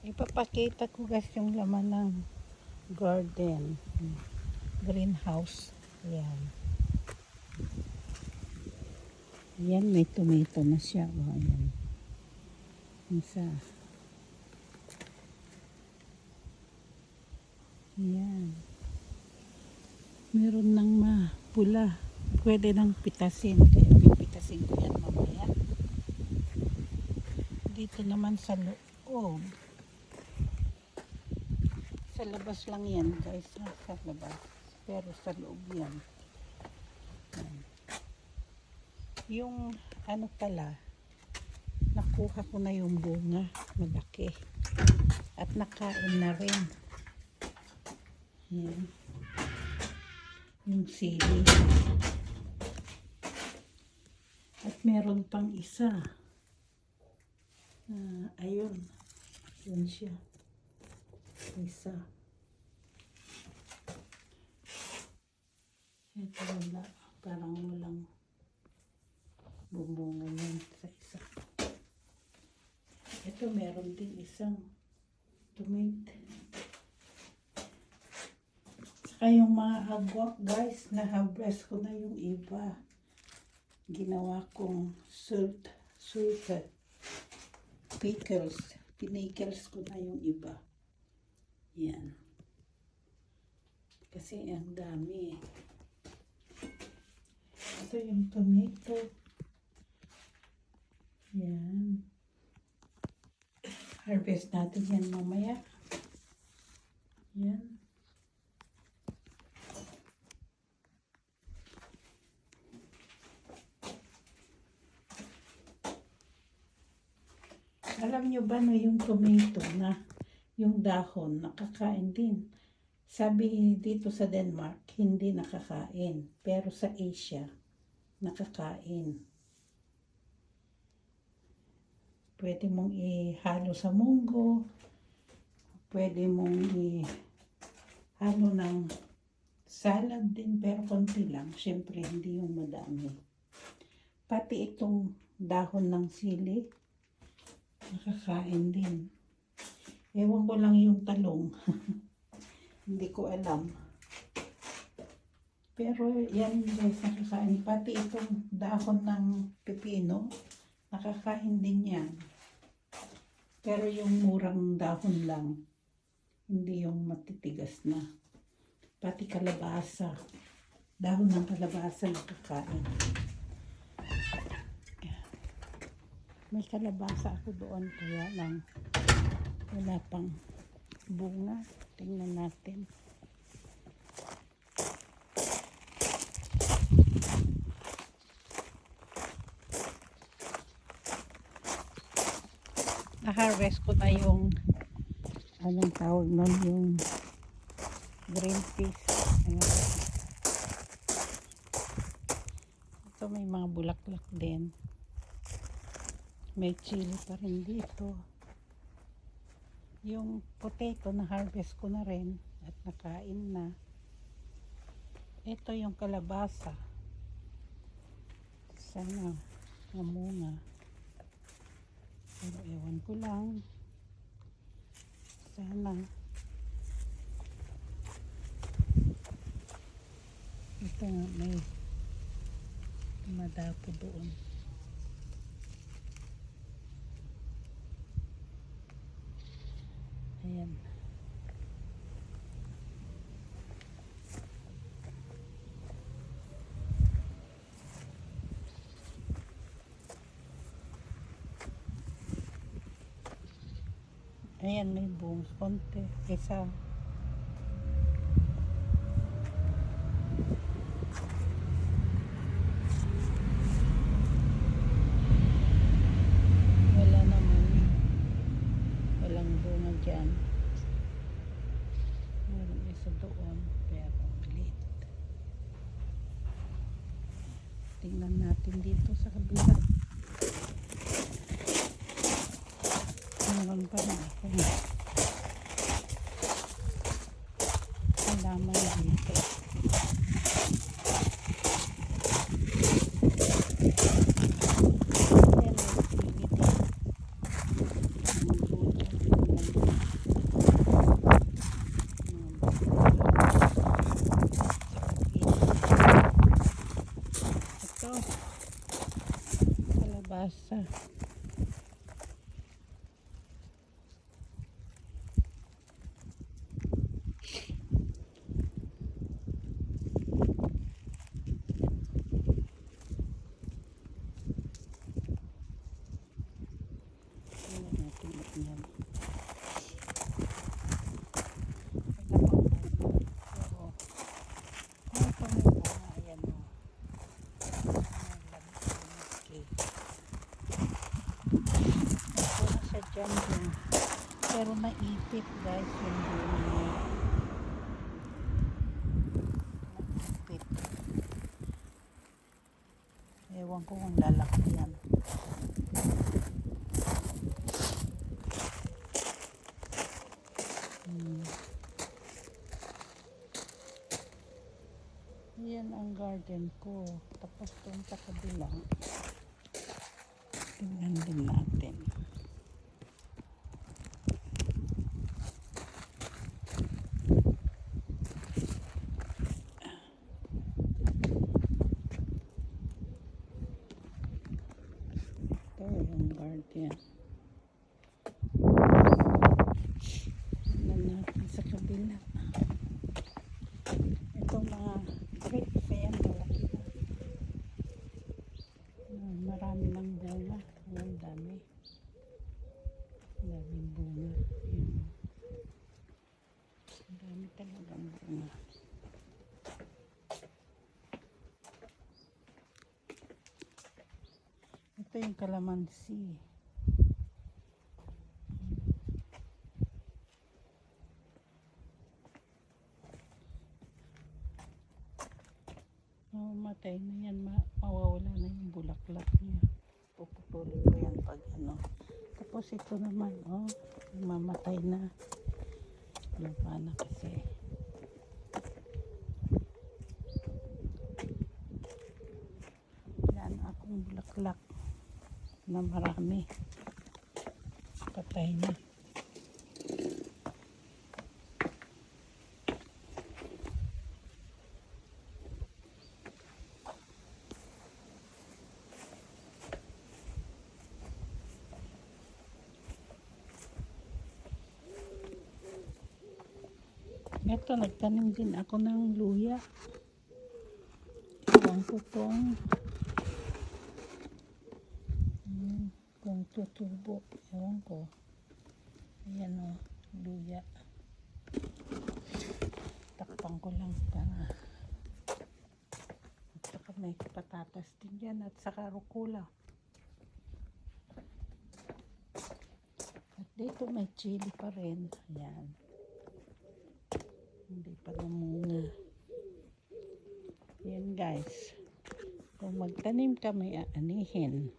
Ipapakita ko guys yung laman ng garden. Greenhouse. Ayan. Ayan, may tomato na siya. O, ayan. Isa. Ayan. Meron ng mapula. Pwede nang pitasin. Kaya pipitasin ko yan mamaya. Dito naman sa loob. Sa labas lang yan guys. Sa labas. Pero sa loob yan. Ayan. Yung ano pala, nakuha ko na yung bunga. Malaki. At nakain na rin. Ayan. Yung sili. At meron pang isa. Ayun. Yun siya. Isa. Ito wala. Parang walang bumunga yan sa isa. Ito meron din isang tomato. Saka yung mga agwak guys, na-harvest ko na yung iba. Ginawa kong salted pickles. Pinikles ko na yung iba. Yan. Kasi ang dami. Ito yung tomato. Yan. Harvest natin yan mamaya. Yan. Alam nyo ba no yung tomato na yung dahon nakakain din. Sabi dito sa Denmark hindi nakakain. Pero sa Asia nakakain. Pwede mong ihalo sa munggo. Pwede mong ihalo ng salad din pero konti lang. Siyempre hindi yung madami. Pati itong dahon ng sili nakakain din. Ewan ko lang yung talong. Hindi ko alam. Pero yan guys, nakakain. Pati itong dahon ng pepino, nakakain din yan. Pero yung murang dahon lang. Hindi yung matitigas na. Pati kalabasa. Dahon ng kalabasa nakakain. May kalabasa ako doon, kaya lang wala pang bunga. Tingnan natin. Na-harvest ko na yung anong tawag nun, yung green peas. Ayan. Ito may mga bulaklak din. May chili pa rin dito. Yung potato na harvest ko na rin at nakain na. Ito yung kalabasa. Sana mamunga. Pero ewan ko lang. Sana. Ito nga may madapo doon. Ayan. Ayan, may bunga konti. Isa. Wala naman. Walang bunga dyan. Meron isa doon. Pero late. Tingnan natin dito sa kabila. Meron pa na ako. Halaman dito. Ayan, may sili din. kalabasa. Tingnan natin yan. Pero naipit guys yung bunga. Naipit. Ewan ko kung lalaki yan. Yan ang garden ko. Tapos doon sa kabila. Tingnan din natin. Ito yung garden. Tingnan natin sa kabila. Itong mga grapes, ayan, malaki na. Marami ng bunga. Ang dami. Daming bunga. Ayan. Ang dami talagang bunga. Ito yung kalamansi. Mamatay na yan, mawawala na yung bulaklak niya. Puputulin ko yan pag ano. Tapos ito naman, oh, mamatay na. Lupa na kasi. Yan akong bulaklak na marami. Patay na. Ito, nagtanim din ako ng luya. Iwan ko kung tutubo. Ewan ko. Ayan o, luya. Takpan ko lang para. At saka may patatas din dyan at saka rukula. At dito may chili pa rin. Ayan. Hindi pa namunga. Yan guys. Kung magtanim ka, may aanihin.